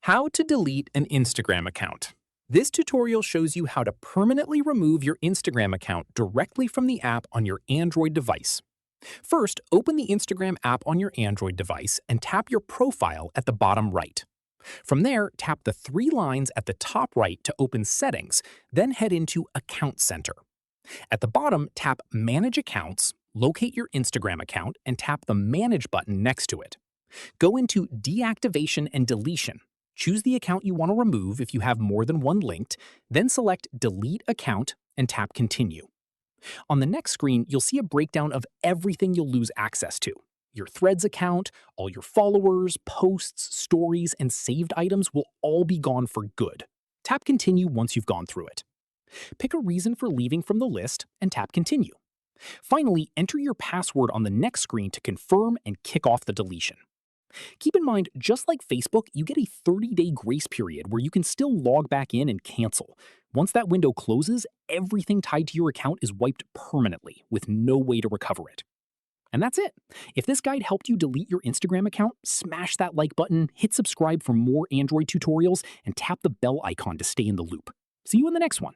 How to delete an Instagram account. This tutorial shows you how to permanently remove your Instagram account directly from the app on your Android device. First, open the Instagram app on your Android device and tap your profile at the bottom right. From there, tap the three lines at the top right to open Settings, then head into Account Center. At the bottom, tap Manage Accounts, locate your Instagram account, and tap the Manage button next to it. Go into Deactivation and Deletion. Choose the account you want to remove if you have more than one linked, then select Delete Account and tap Continue. On the next screen, you'll see a breakdown of everything you'll lose access to. Your Threads account, all your followers, posts, stories, and saved items will all be gone for good. Tap Continue once you've gone through it. Pick a reason for leaving from the list and tap Continue. Finally, enter your password on the next screen to confirm and kick off the deletion. Keep in mind, just like Facebook, you get a 30-day grace period where you can still log back in and cancel. Once that window closes, everything tied to your account is wiped permanently with no way to recover it. And that's it. If this guide helped you delete your Instagram account, smash that like button, hit subscribe for more Android tutorials, and tap the bell icon to stay in the loop. See you in the next one.